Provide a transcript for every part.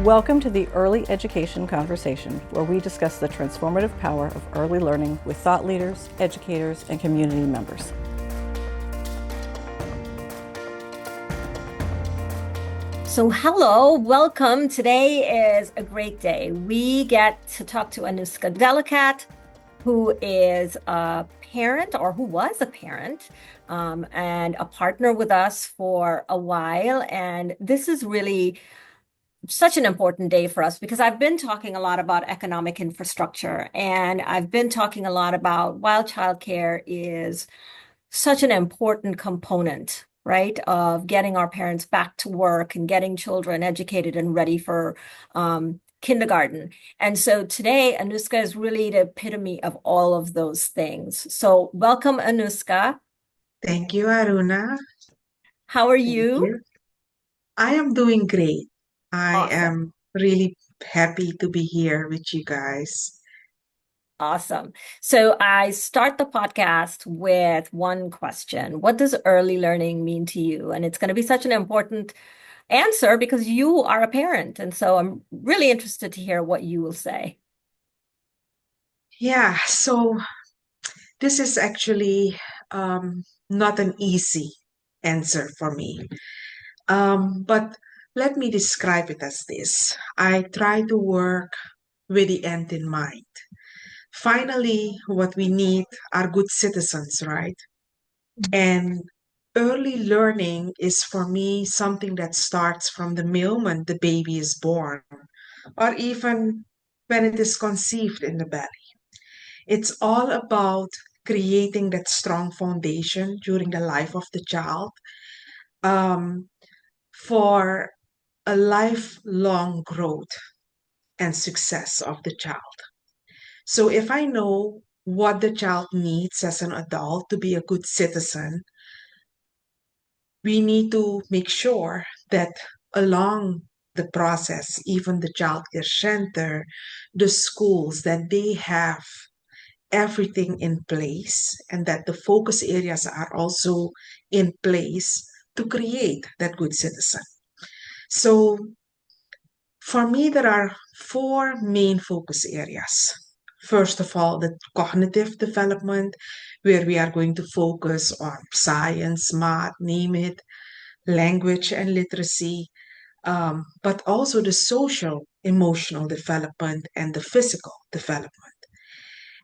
Welcome to the Early Education Conversation, where we discuss the transformative power of early learning with thought leaders, educators, and community members. So, hello, welcome. Today is a great day. We get to talk to Anuska Delicat, who is a parent or who was a parent and a partner with us for a while. And this is really such an important day for us because I've been talking a lot about economic infrastructure and I've been talking a lot about while childcare is such an important component, right, of getting our parents back to work and getting children educated and ready for kindergarten. And so today, Anuska is really the epitome of all of those things. So welcome, Anuska. Thank you, Aruna. How are Thank you? you. I am doing great. I Awesome. am really happy to be here with you guys. Awesome. So I start the podcast with one question. What does early learning mean to you? And it's going to be such an important answer because you are a parent. And so I'm really interested to hear what you will say. Yeah, so this is actually not an easy answer for me. But let me describe it as this. I try to work with the end in mind. Finally, what we need are good citizens, right? And early learning is for me something that starts from the moment the baby is born, or even when it is conceived in the belly. It's all about creating that strong foundation during the life of the child um, for a lifelong growth and success of the child. So if I know what the child needs as an adult to be a good citizen, we need to make sure that along the process, even the child care center, the schools, that they have everything in place and that the focus areas are also in place to create that good citizen. So for me, there are four main focus areas. First of all, the cognitive development, where we are going to focus on science, math, name it, language and literacy, but also the social, emotional development and the physical development.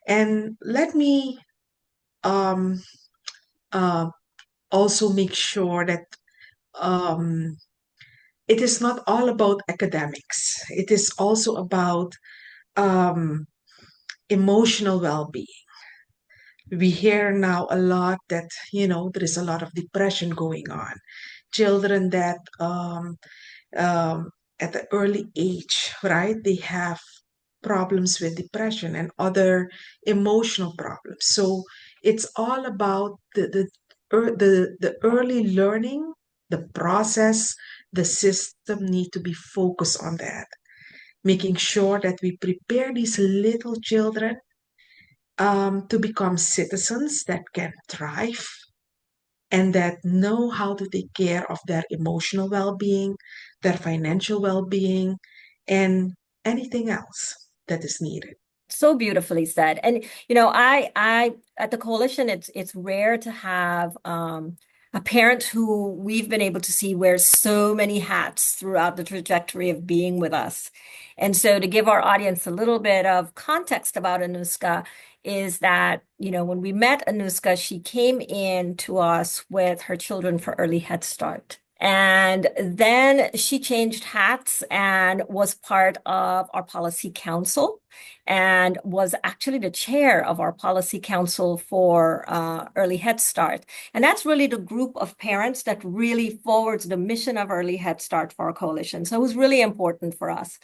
And let me um, uh, also make sure that um, it is not all about academics, it is also about um, emotional well being. We hear now a lot that, there is a lot of depression going on. Children that um, at the early age, right? They have problems with depression and other emotional problems. So it's all about the early learning, the process, the system need to be focused on that, making sure that we prepare these little children to become citizens that can thrive and that know how to take care of their emotional well being, their financial well being, and anything else that is needed. So beautifully said. And I at the coalition, it's rare to have a parent who we've been able to see wears so many hats throughout the trajectory of being with us. And so to give our audience a little bit of context about Anuska is that, when we met Anuska, she came in to us with her children for early Head Start. And then she changed hats and was part of our policy council and was actually the chair of our policy council for Early Head Start. And that's really the group of parents that really forwards the mission of Early Head Start for our coalition. So it was really important for us.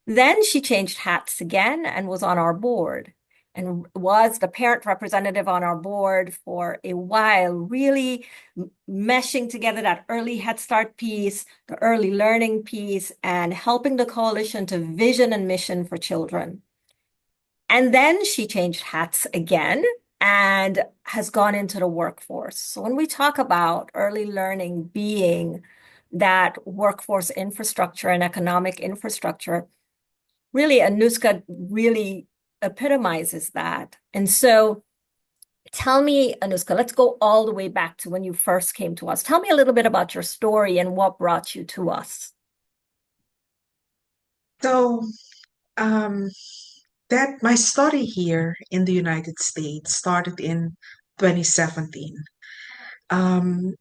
Then she changed hats again and was on our board and was the parent representative on our board for a while, really meshing together that early Head Start piece, the early learning piece, and helping the coalition to vision and mission for children. And then she changed hats again and has gone into the workforce. So when we talk about early learning being that workforce infrastructure and economic infrastructure, really, Anuska really epitomizes that. And so tell me, Anuska, let's go all the way back to when you first came to us. Tell me a little bit about your story and what brought you to us. So, um, that my story here in the United States started in 2017. Um,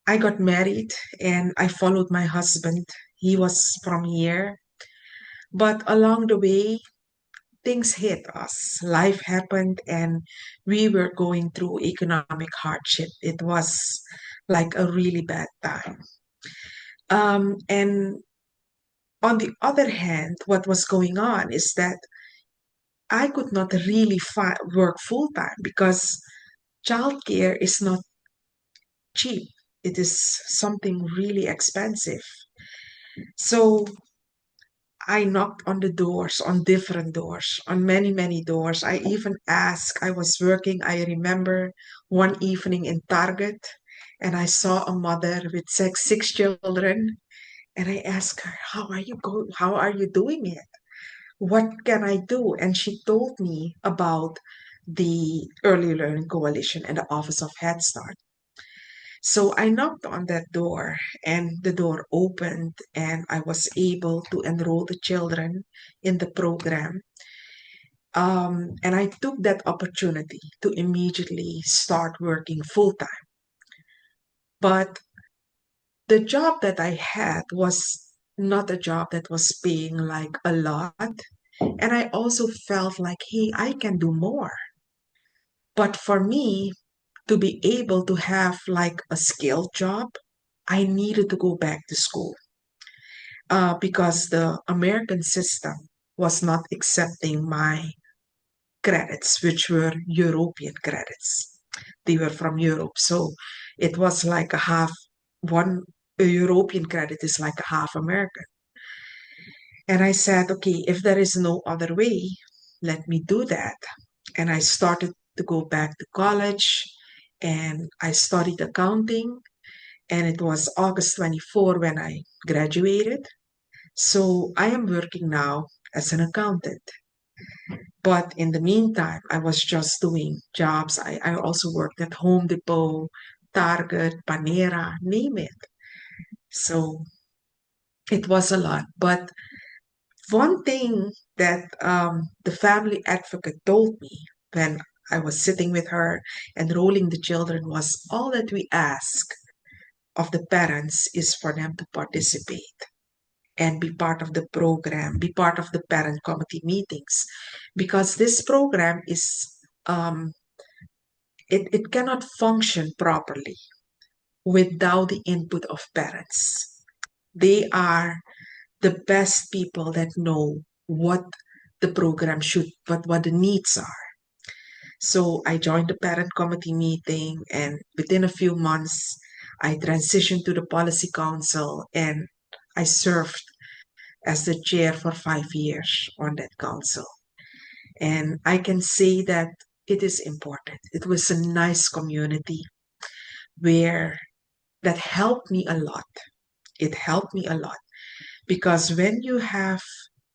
I got married and I followed my husband. He was from here, but along the way, things hit us. Life happened and we were going through economic hardship. It was like a really bad time. And on the other hand, what was going on is that I could not really work full time because childcare is not cheap. It is something really expensive. So I knocked on the doors, on different doors, on many, many doors. I even asked, I was working, I remember one evening in Target, and I saw a mother with six children, and I asked her, how are you doing it? What can I do? And she told me about the Early Learning Coalition and the Office of Head Start. So I knocked on that door and the door opened and I was able to enroll the children in the program. And I took that opportunity to immediately start working full time. But the job that I had was not a job that was paying like a lot. And I also felt like, hey, I can do more. But for me to be able to have like a skilled job, I needed to go back to school because the American system was not accepting my credits, which were European credits. They were from Europe. So it was like a half, one a European credit is like a half American. And I said, okay, if there is no other way, let me do that. And I started to go back to college and I studied accounting. And it was August 24 when I graduated. So I am working now as an accountant. But in the meantime, I was just doing jobs. I also worked at Home Depot, Target, Panera, name it. So it was a lot. But one thing that the family advocate told me when I was sitting with her enrolling the children was all that we ask of the parents is for them to participate and be part of the program, be part of the parent committee meetings, because this program is it cannot function properly without the input of parents. They are the best people that know what the program should, what the needs are. So I joined the parent committee meeting, and within a few months, I transitioned to the policy council and I served as the chair for 5 years on that council. And I can say that it is important. It was a nice community where that helped me a lot. It helped me a lot because when you have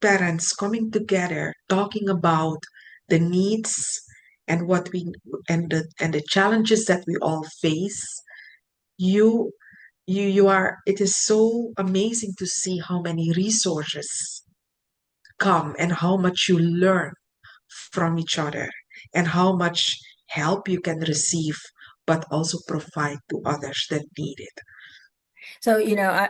parents coming together talking about the needs and what we and the challenges that we all face, you you are it is so amazing to see how many resources come and how much you learn from each other and how much help you can receive but also provide to others that need it. So,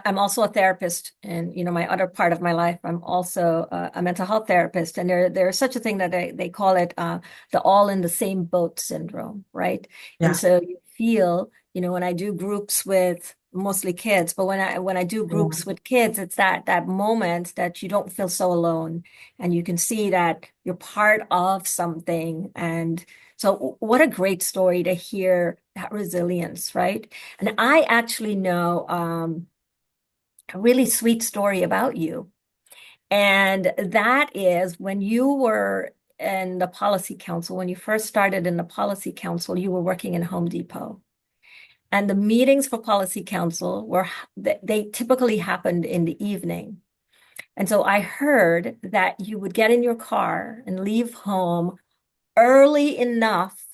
I'm also a therapist, and my other part of my life, I'm also a mental health therapist, and there's such a thing that they call it the all in the same boat syndrome, right? And Yeah. so you feel, when I do groups with mostly kids, but when I do groups with kids, it's that moment that you don't feel so alone, and you can see that you're part of something. And so, what a great story to hear, that resilience, right? And I actually know a really sweet story about you. And that is when you were in the policy council, when you first started in the policy council, you were working in Home Depot. And the meetings for policy council they typically happened in the evening. And so I heard that you would get in your car and leave home early enough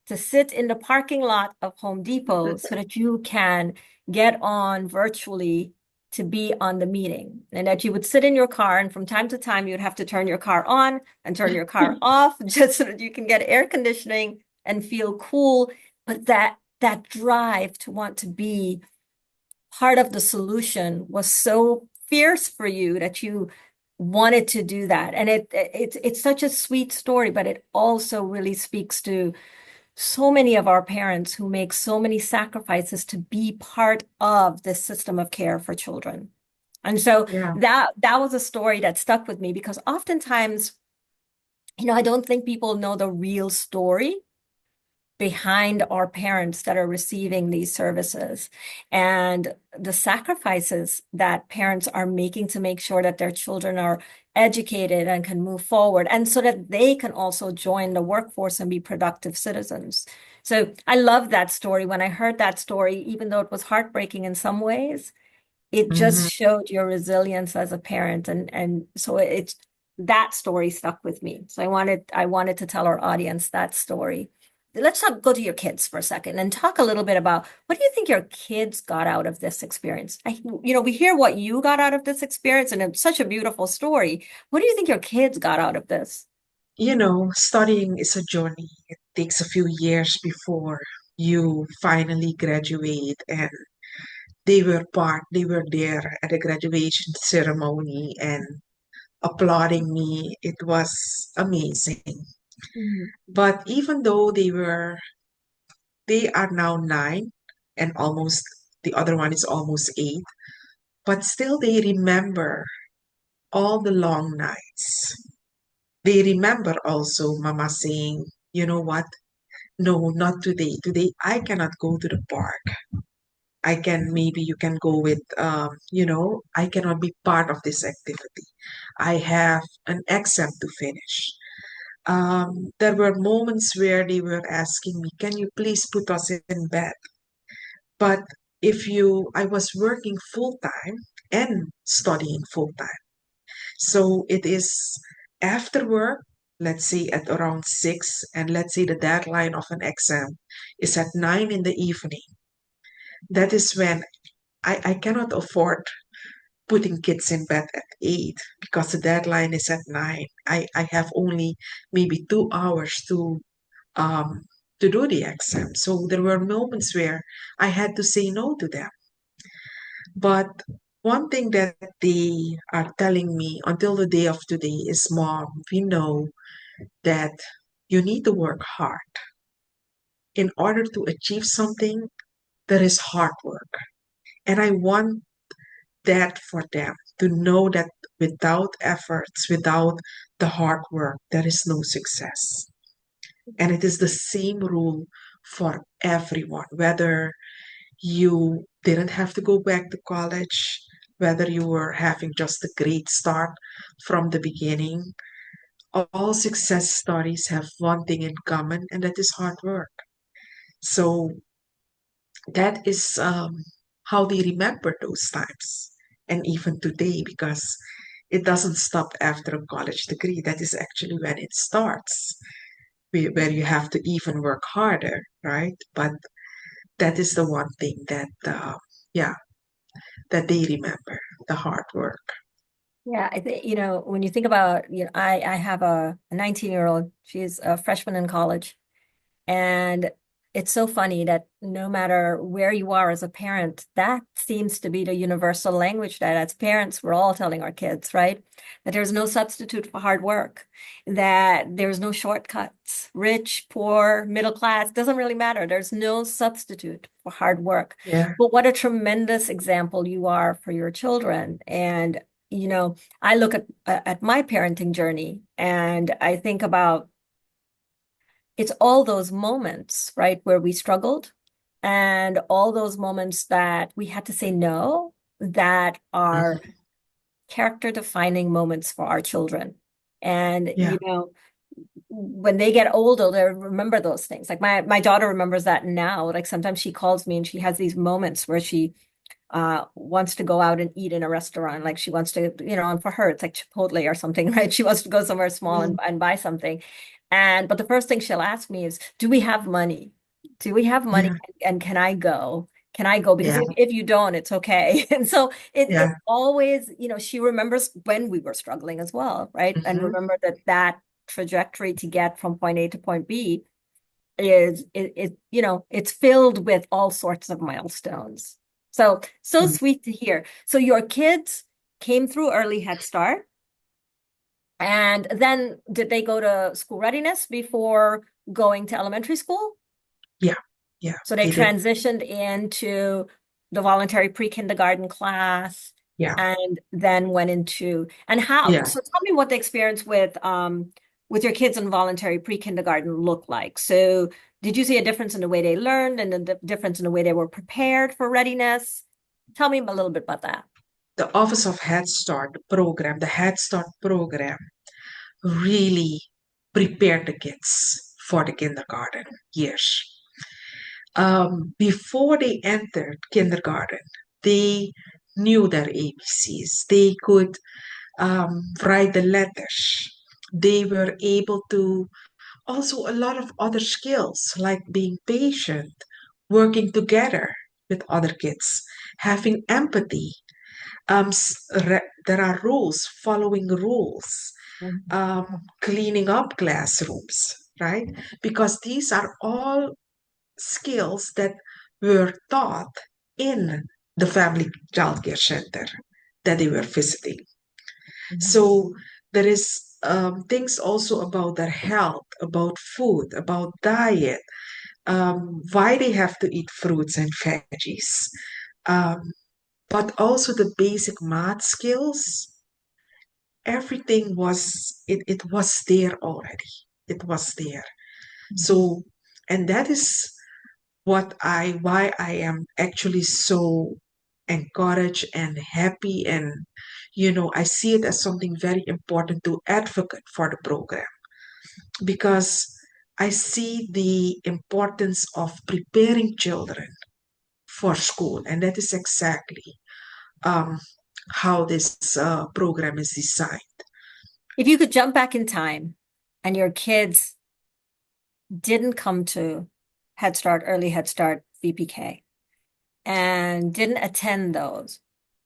to sit in the parking lot of Home Depot so that you can get on virtually to be on the meeting. And that you would sit in your car, and from time to time, you'd have to turn your car on and turn your car off just so that you can get air conditioning and feel cool. But that drive to want to be part of the solution was so fierce for you that you wanted to do that. And it's such a sweet story, but it also really speaks to so many of our parents who make so many sacrifices to be part of this system of care for children. And so Yeah. that was a story that stuck with me because oftentimes, I don't think people know the real story behind our parents that are receiving these services and the sacrifices that parents are making to make sure that their children are educated and can move forward, and so that they can also join the workforce and be productive citizens. So I love that story. When I heard that story, even though it was heartbreaking in some ways, it Mhm. just showed your resilience as a parent. And so it's that story stuck with me. So I wanted to tell our audience that story. Let's go to your kids for a second and talk a little bit about what do you think your kids got out of this experience? We hear what you got out of this experience, and it's such a beautiful story. What do you think your kids got out of this? Studying is a journey. It takes a few years before you finally graduate, and they were there at the graduation ceremony and applauding me. It was amazing. Mhm. But even though they are now 9 and the other one is almost 8, but still they remember all the long nights. They remember also Mama saying, you know what? No, not today. Today I cannot go to the park. Maybe you can go with, I cannot be part of this activity. I have an exam to finish. There were moments where they were asking me, can you please put us in bed? But I was working full time and studying full time. So it is after work, let's say at around 6, and let's say the deadline of an exam is at 9 in the evening. That is when I cannot afford putting kids in bed at 8 because the deadline is at 9. I have only maybe 2 hours um, to do the exam. So there were moments where I had to say no to them. But one thing that they are telling me until the day of today is, Mom, we know that you need to work hard. In order to achieve something, there is hard work. And I want that for them to know that without efforts, without the hard work, there is no success. And it is the same rule for everyone, whether you didn't have to go back to college, whether you were having just a great start from the beginning. All success stories have one thing in common, and that is hard work. So that is how they remember those times. And even today, because it doesn't stop after a college degree, that is actually when it starts, where you have to even work harder, right? But that is the one thing yeah, that they remember, the hard work. Yeah, I think, when you think about, I have a 19-year-old, she's a freshman in college. And it's so funny that no matter where you are as a parent, that seems to be the universal language that as parents, we're all telling our kids, right? That there's no substitute for hard work, that there's no shortcuts, rich, poor, middle class, doesn't really matter. There's no substitute for hard work. Yeah. But what a tremendous example you are for your children. And, I look at my parenting journey and I think about it's all those moments, right, where we struggled and all those moments that we had to say no that are Mhm. character defining moments for our children. And, Yeah. when they get older, they remember those things. Like my daughter remembers that now. Like sometimes she calls me and she has these moments where she wants to go out and eat in a restaurant. Like she wants to, and for her, it's like Chipotle or something, right? She wants to go somewhere small Mm, and buy something. But the first thing she'll ask me is, do we have money? Do we have money? yeah, And can I go? Can I go? Because yeah, if you don't, it's okay. And so it's yeah. always, she remembers when we were struggling as well, right? And Hmm. remember that trajectory to get from point A to point B it's filled with all sorts of milestones. So sweet to hear. So your kids came through early Head Start, and then did they go to school readiness before going to elementary school? Yeah, yeah, So they they did. transitioned into the voluntary pre-kindergarten class Yeah, and then went into and how. yeah. So tell me what the experience with your kids in voluntary pre-kindergarten looked like. So did you see a difference in the way they learned and the difference in the way they were prepared for readiness? Tell me a little bit about that. The Office of Head Start program, the Head Start program, really prepared the kids for the kindergarten years. Before they entered kindergarten, they knew their ABCs. They could write the letters. They were able to also a lot of other skills like being patient, working together with other kids, having empathy. There are rules, following rules, Mhm. cleaning up classrooms, right? Because these are all skills that were taught in the family childcare center that they were visiting. Mhm. So there is things also about their health, about food, about diet, why they have to eat fruits and veggies, um, but also the basic math skills. Everything it was there already. It was there. So, and that is why I am actually so encouraged and happy, and I see it as something very important to advocate for the program because I see the importance of preparing children for school, and that is exactly um, how this program is designed. If you could jump back in time and your kids didn't come to Head Start, early Head Start, VPK, and didn't attend those,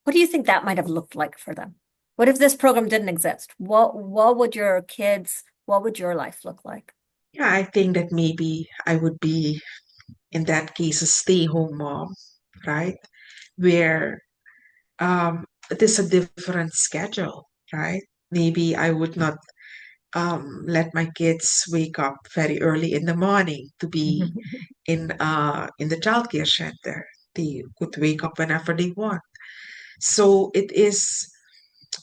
what do you think that might have looked like for them? What if this program didn't exist? What would your kids, what would your life look like? Yeah, I think that maybe I would be in that case a stay-home mom, right? Where it is a different schedule, right? Maybe I would not let my kids wake up very early in the morning to be in the childcare center. They could wake up whenever they want. So it is,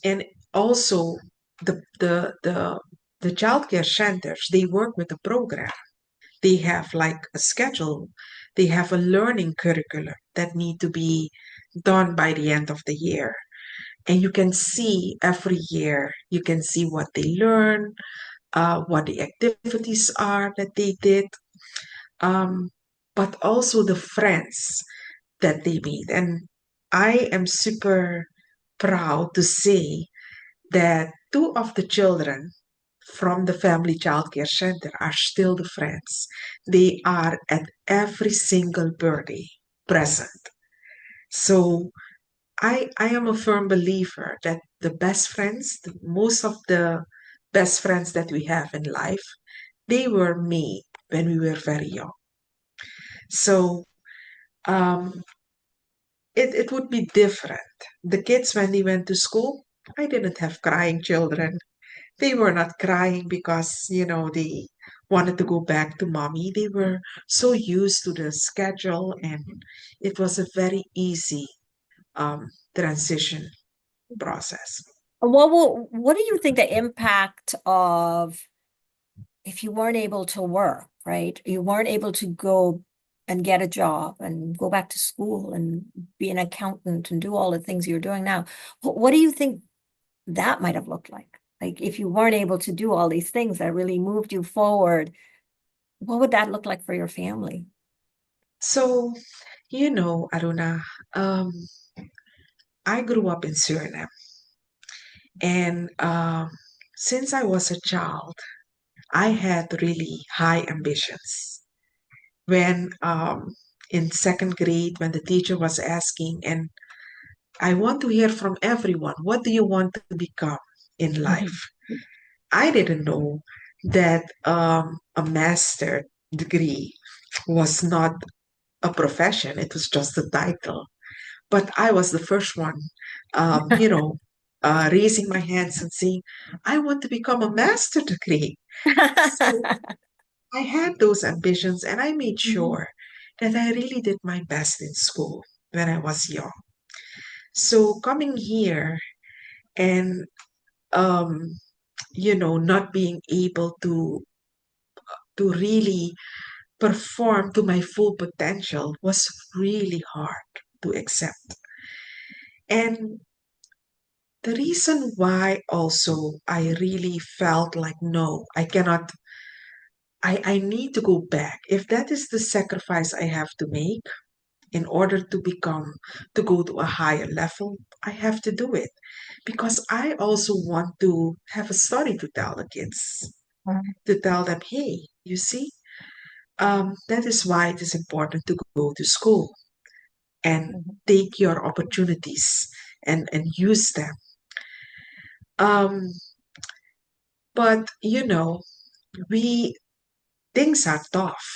and also the the the the childcare centers, they work with a program. They have like a schedule. They have a learning curriculum that need to be done by the end of the year. And you can see every year, you can see what they learn, what the activities are that they did, um, but also the friends that they meet. And I am super proud to say that two of the children from the family childcare center are still the friends. They are at every single birthday present. So I am a firm believer that the best friends, most of the best friends that we have in life, they were made when we were very young. So um, it would be different. The kids, when they went to school, I didn't have crying children. They were not crying because, they wanted to go back to mommy. They were so used to the schedule, and it was a very easy transition process. And what do you think the impact of if you weren't able to work, right? You weren't able to go and get a job and go back to school and be an accountant and do all the things you're doing now. What do you think that might have looked like? Like if you weren't able to do all these things that really moved you forward, what would that look like for your family? So, Aruna, um, I grew up in Suriname, and since I was a child, I had really high ambitions. When in second grade, when the teacher was asking, and I want to hear from everyone, what do you want to become in Mhm. life? I didn't know that a master degree was not a profession, it was just a title. But I was the first one, raising my hands and saying, I want to become a master degree. So I had those ambitions and I made Mhm. sure that I really did my best in school when I was young. So coming here and, not being able to really perform to my full potential was really hard to accept. And the reason why also I really felt like, no, I cannot, I need to go back. If that is the sacrifice I have to make in order to go to a higher level, I have to do it because I also want to have a story to tell the kids, to tell them, hey, you see, that is why it is important to go to school and Mhm. take your opportunities and use them. Um, but we things are tough.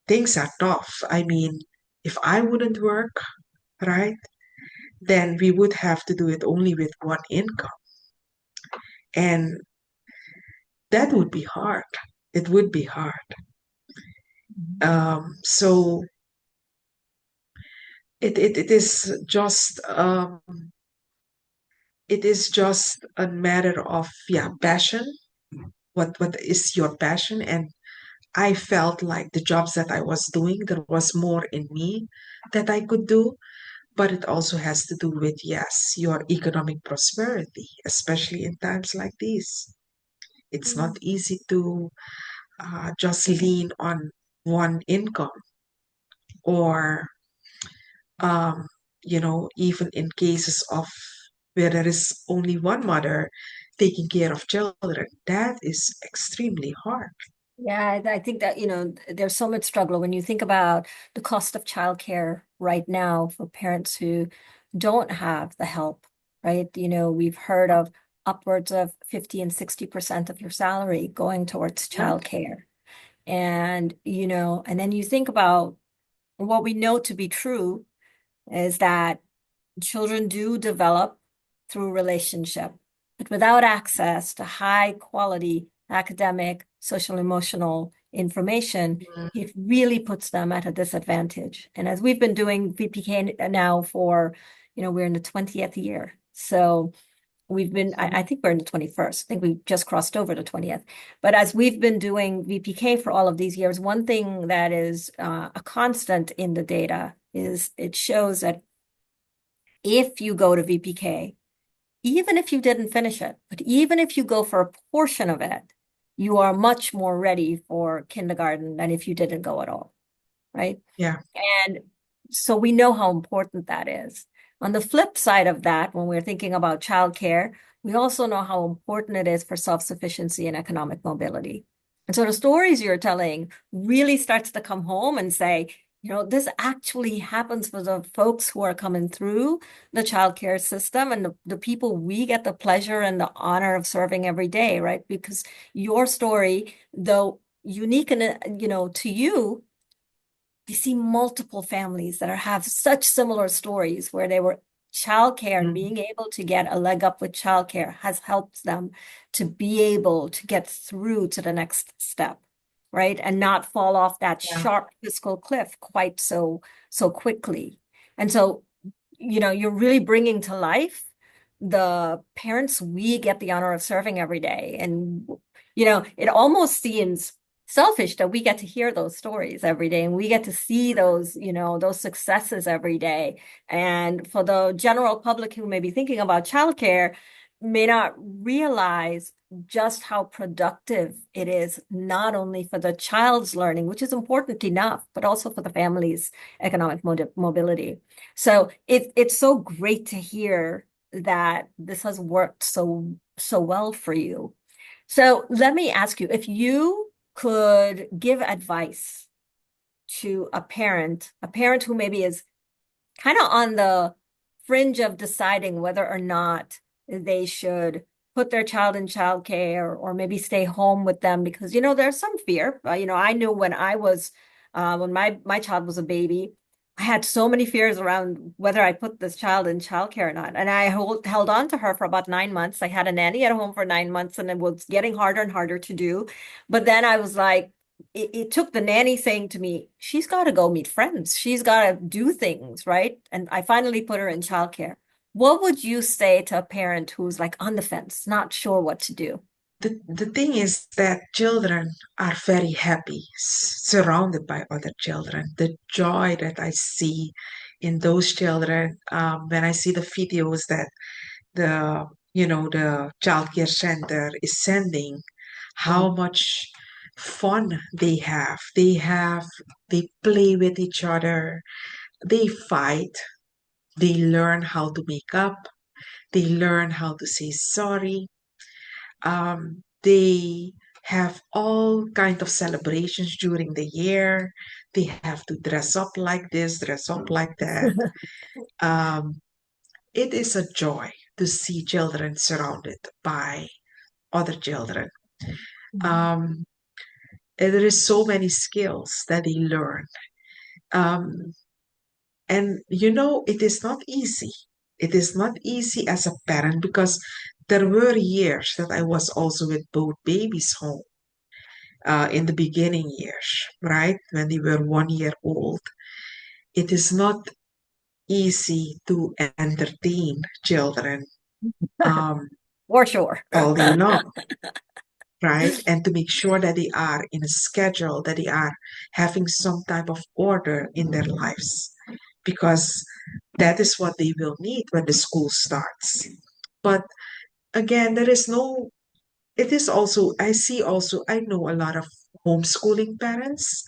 Things are tough. I mean, if I wouldn't work, right, then we would have to do it only with one income. And that would be hard. It would be hard. Mhm. So it is just a matter of, yeah, passion. What is your passion? And I felt like the jobs that I was doing, there was more in me that I could do. But it also has to do with, yes, your economic prosperity, especially in times like these. It's not easy to just lean on one income or, um, even in cases of where there is only one mother taking care of children, that is extremely hard. Yeah, I think that, there's so much struggle when you think about the cost of childcare right now for parents who don't have the help, right? We've heard of upwards of 50 and 60% of your salary going towards Yeah. childcare. And then you think about what we know to be true is that children do develop through relationship, but without access to high quality academic, social, emotional information, Mhm. it really puts them at a disadvantage. And as we've been doing VPK now for, we're in the 20th year. So I think we're in the 21st. I think we just crossed over the 20th. But as we've been doing VPK for all of these years, one thing that is a constant in the data is it shows that if you go to VPK, even if you didn't finish it, but even if you go for a portion of it, you are much more ready for kindergarten than if you didn't go at all, right? Yeah. And so we know how important that is. On the flip side of that, when we're thinking about childcare, we also know how important it is for self-sufficiency and economic mobility. And so the stories you're telling really starts to come home and say, this actually happens for the folks who are coming through the childcare system and the people we get the pleasure and the honor of serving every day, right? Because your story, though unique and to you, you see multiple families that have such similar stories where they were childcare and Mhm. being able to get a leg up with childcare has helped them to be able to get through to the next step, right? And not fall off that Yeah. sharp fiscal cliff quite so quickly. And so, you're really bringing to life the parents we get the honor of serving every day. And, it almost seems selfish that we get to hear those stories every day and we get to see those successes every day. And for the general public who may be thinking about childcare, may not realize just how productive it is, not only for the child's learning, which is important enough, but also for the family's economic mobility. So it's so great to hear that this has worked so well for you. So let me ask you, if you could give advice to a parent who maybe is kind of on the fringe of deciding whether or not they should put their child in childcare or maybe stay home with them because, there's some fear. I knew when I was, when my child was a baby, I had so many fears around whether I put this child in childcare or not. And I held on to her for about 9 months. I had a nanny at home for 9 months and it was getting harder and harder to do. But then I was like, it took the nanny saying to me, she's got to go meet friends. She's got to do things, right? And I finally put her in childcare. What would you say to a parent who's like on the fence, not sure what to do? The thing is that children are very happy surrounded by other children. The joy that I see in those children when I see the videos that the childcare center is sending, Mhm. how much fun they have. They play with each other, they fight, they learn how to make up, they learn how to say sorry. They have all kind of celebrations during the year. They have to dress up like this, dress up like that. Um, it is a joy to see children surrounded by other children. Mhm. Um, and there is so many skills that they learn. Um, and it is not easy. It is not easy as a parent because there were years that I was also with both babies home in the beginning years, right? When they were 1 year old. It is not easy to entertain children um, For sure. all day long, right? And to make sure that they are in a schedule, that they are having some type of order in their lives, because that is what they will need when the school starts. But again, it is also, I know a lot of homeschooling parents,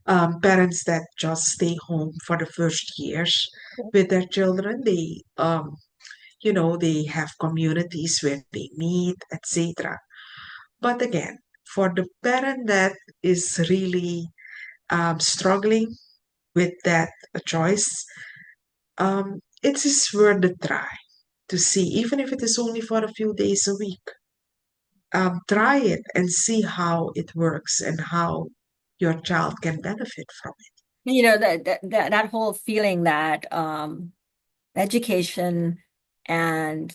parents that just stay home for the first years with their children. They have communities where they meet, etc. But again, for the parent that is really struggling with that choice, it is worth the try to see, even if it is only for a few days a week. Try it and see how it works and how your child can benefit from it. That whole feeling that education and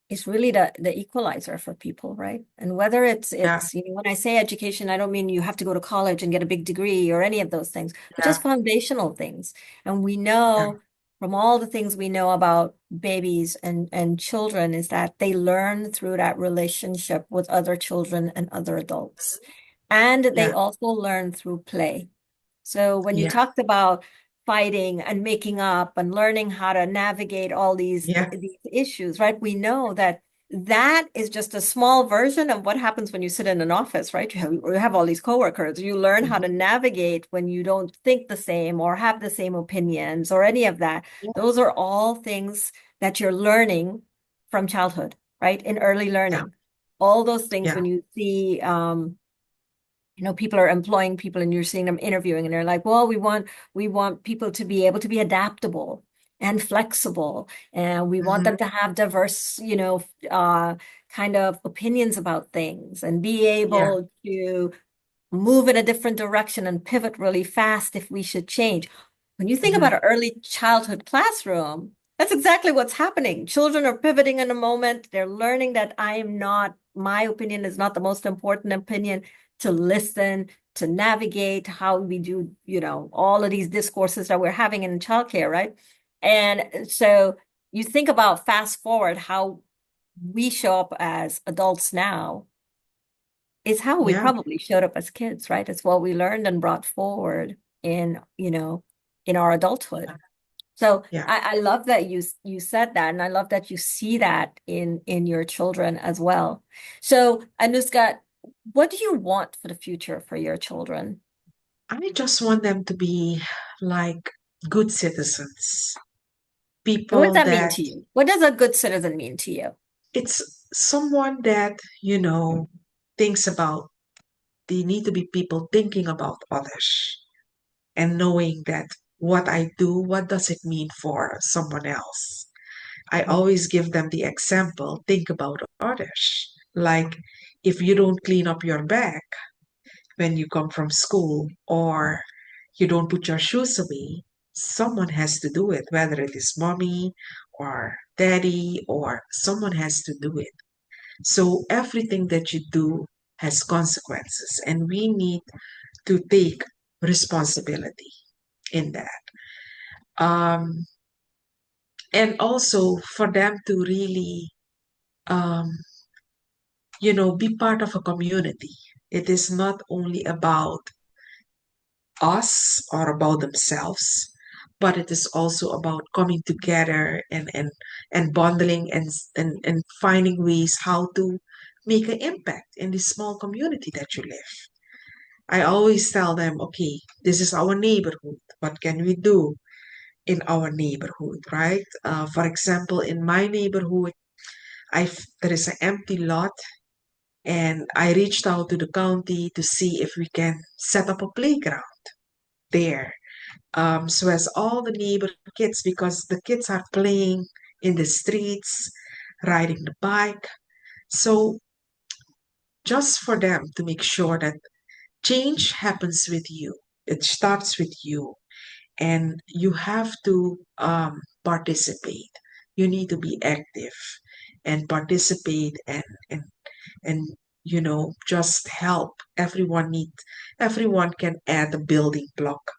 is really the equalizer for people, right? And whether Yeah, when I say education, I don't mean you have to go to college and get a big degree or any of those things, but yeah, just foundational things. And we yeah, know from all the things we know about babies and children is that they learn through that relationship with other children and other adults. And they yeah, also learn through play. So when you yeah, talked about fighting and making up and learning how to navigate all yeah, these issues, right? We know that that is just a small version of what happens when you sit in an office, right? You have all these coworkers. You learn how to mhm, navigate when you don't think the same or have the same opinions or any of that. yeah, Those are all things that you're learning from childhood, right? In early yeah, learning. All those things yeah, when you see people are employing people and you're seeing them interviewing and they're like, well, we want people to be able to be adaptable and flexible, and we want mhm, them to have diverse, kind of opinions about things and be yeah, able to move in a different direction and pivot really fast if we should change. When you think mhm, about an early childhood classroom, that's exactly what's happening. Children are pivoting in a moment. They're learning that my opinion is not the most important opinion, to listen, to navigate how we do, all of these discourses that we're having in childcare, right? And so you think about fast forward how we show up as adults now is how we yeah, probably showed up as kids, right? It's what we learned and brought forward in our adulthood. So Yeah. I love that you said that, and I love that you see that in your children as well. So Anuska, what do you want for the future for your children? I just want them to be like good citizens, And what does people that mean that to you? What does a good citizen mean to you? it's someone that, thinks about, they need to be people thinking about others and knowing that what I do, what does it mean for someone else? I always give them the example, think about others. Like if you don't clean up your bag when you come from school or you don't put your shoes away, someone has to do it, whether it is mommy or daddy or someone has to do it. So everything that you do has consequences, and we need to take responsibility in that. Um, and also for them to really, um, be part of a community. It is not only about us or about themselves, but it is also about coming together and bonding and finding ways how to make an impact in this small community that you live. I always tell them, okay, this is our neighborhood. What can we do in our neighborhood, right? For example, in my neighborhood, there is an empty lot, and I reached out to the county to see if we can set up a playground there. So as all the neighbor kids, because the kids are playing in the streets, riding the bike. So just for them to make sure that change happens with you. It starts with you, and you have to participate. You need to be active and participate and just help. Everyone can add a building block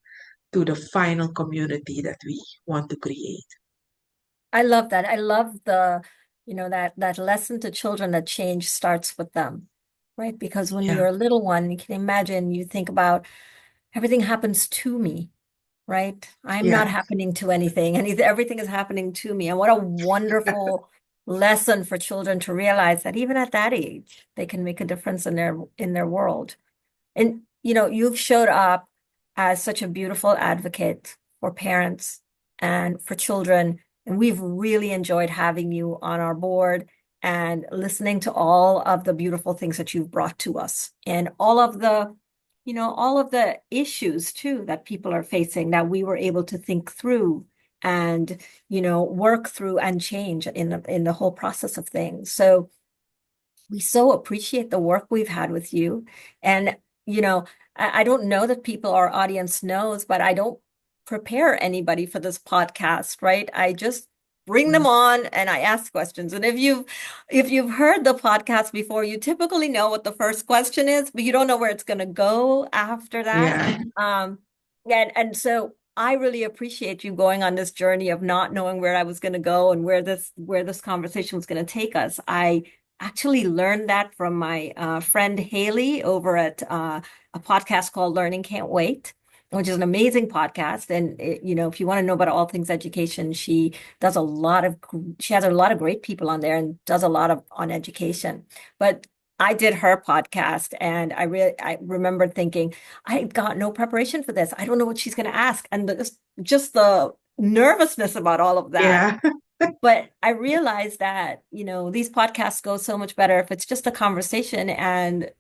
to the final community that we want to create. I love that. I love that lesson to children that change starts with them, right? Because when Yeah, you're a little one, you can imagine you think about everything happens to me, right? I'm not yeah, happening to anything, and everything is happening to me. And what a wonderful lesson for children to realize that even at that age, they can make a difference in their world. And you've showed up as such a beautiful advocate for parents and for children. And we've really enjoyed having you on our board and listening to all of the beautiful things that you've brought to us and all of the issues too that people are facing that we were able to think through and, work through and change in the whole process of things. So we so appreciate the work we've had with you. And, you know, I don't know that people, our audience knows, but I don't prepare anybody for this podcast, right? I just bring them on and I ask questions. And if you've heard the podcast before, you typically know what the first question is, but you don't know where it's going to go after that. yeah. Um, and so I really appreciate you going on this journey of not knowing where I was going to go and where this conversation was going to take us. I actually learned that from my friend Haley over at a podcast called Learning Can't Wait, which is an amazing podcast. And if you want to know about all things education, she has a lot of great people on there and does a lot of on education. But I did her podcast, and I remember thinking I got no preparation for this. I don't know what she's going to ask, and just the nervousness about all of that. Yeah. But I realized that, these podcasts go so much better if it's just a conversation and,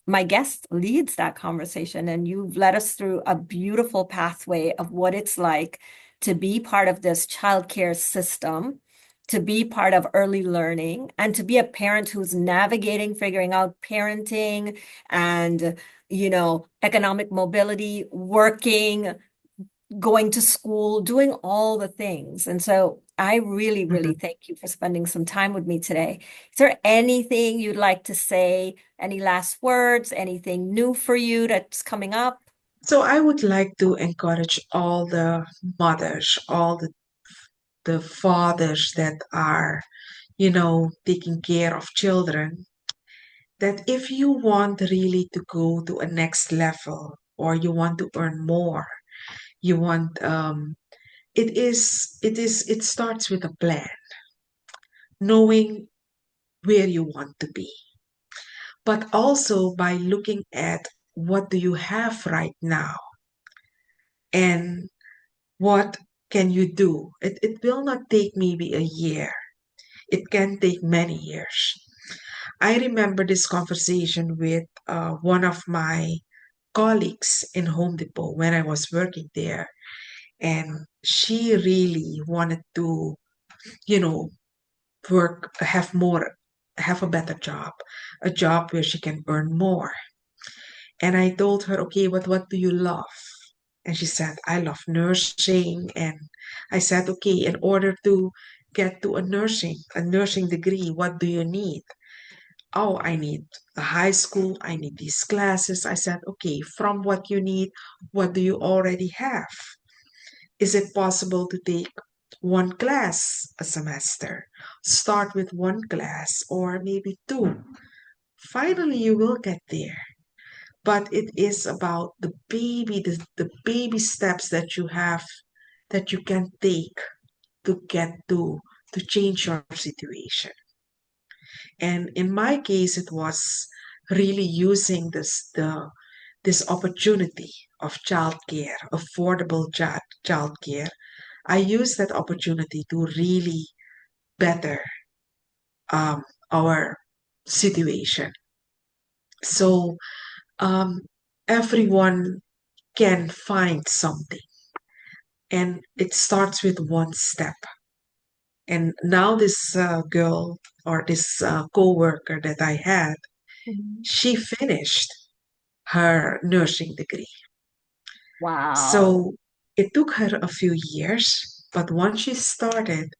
my guest leads that conversation. And you've led us through a beautiful pathway of what it's like to be part of this childcare system, to be part of early learning, and to be a parent who's navigating, figuring out parenting and, economic mobility, working, going to school, doing all the things. And so I really, really Mhm. thank you for spending some time with me today. Is there anything you'd like to say? Any last words? Anything new for you that's coming up? So I would like to encourage all the mothers, all the fathers that are, taking care of children, that if you want really to go to a next level or you want to earn more, you want it starts with a plan, knowing where you want to be, but also by looking at what do you have right now and what can you do. It will not take maybe a year. It can take many years. I remember this conversation with one of my colleagues in Home Depot when I was working there, and she really wanted to, you know, work, have a better job, a job where she can earn more. And I told her, okay, but what do you love? And she said, I love nursing. And I said, okay, in order to get to a nursing degree, what do you need? Oh, I need a high school, I need these classes. I said, okay, from what you need, what do you already have? Is it possible to take one class a semester? Start with one class or maybe two. Finally, you will get there. But it is about the baby steps that you have, that you can take to get to change your situation. And in my case, it was really using this opportunity of childcare, affordable childcare. I used that opportunity to really better um, our situation. So um, everyone can find something, and it starts with one step. And now this girl or this co-worker that I had, Mhm. she finished her nursing degree. Wow. So it took her a few years, but once she started,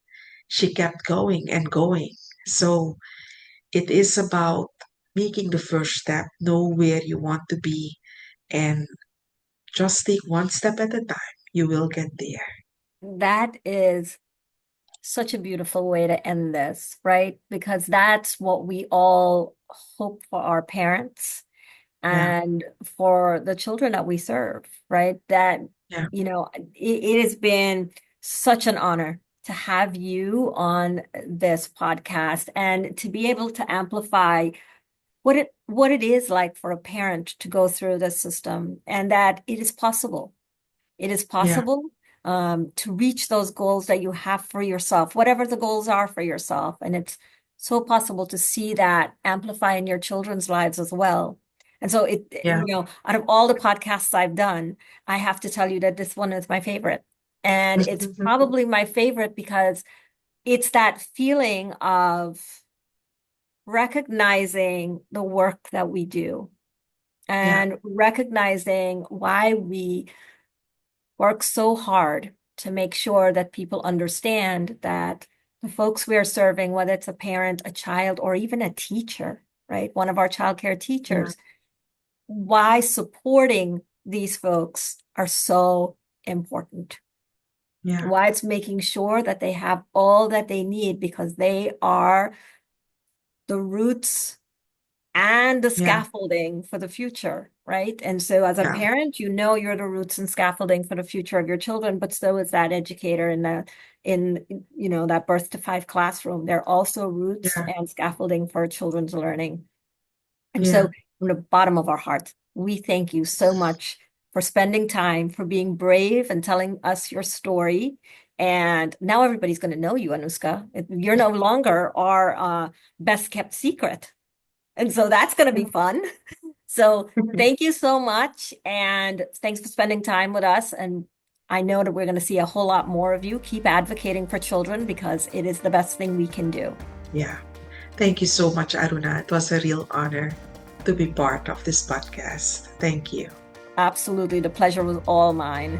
she kept going and going. So it is about making the first step, know where you want to be, and just take one step at a time. You will get there. That is such a beautiful way to end this, right? Because that's what we all hope for our parents Yeah, and for the children that we serve, right? That, yeah, it has been such an honor to have you on this podcast and to be able to amplify what it is like for a parent to go through this system and that it is possible. It is yeah, possible to reach those goals that you have for yourself, whatever the goals are for yourself. And it's so possible to see that amplify in your children's lives as well. And so yeah. out of all the podcasts I've done, I have to tell you that this one is my favorite. And it's probably my favorite because it's that feeling of recognizing the work that we do Yeah, and recognizing why we work so hard to make sure that people understand that the folks we are serving, whether it's a parent, a child, or even a teacher, right? One of our childcare yeah, teachers, why supporting these folks are so important. yeah, Why it's making sure that they have all that they need because they are the roots and the yeah, scaffolding for the future, right? And so as a yeah, parent, you're the roots and scaffolding for the future of your children, but so is that educator in that birth to five classroom. They're also roots yeah, and scaffolding for children's learning. And yeah, so from the bottom of our hearts, we thank you so much for spending time, for being brave and telling us your story. And now everybody's going to know you, Anuska. You're no longer our best kept secret. And so that's going to be fun. So thank you so much. And thanks for spending time with us. And I know that we're going to see a whole lot more of you. Keep advocating for children because it is the best thing we can do. yeah. Thank you so much, Aruna. It was a real honor to be part of this podcast. Thank you. Absolutely. The pleasure was all mine.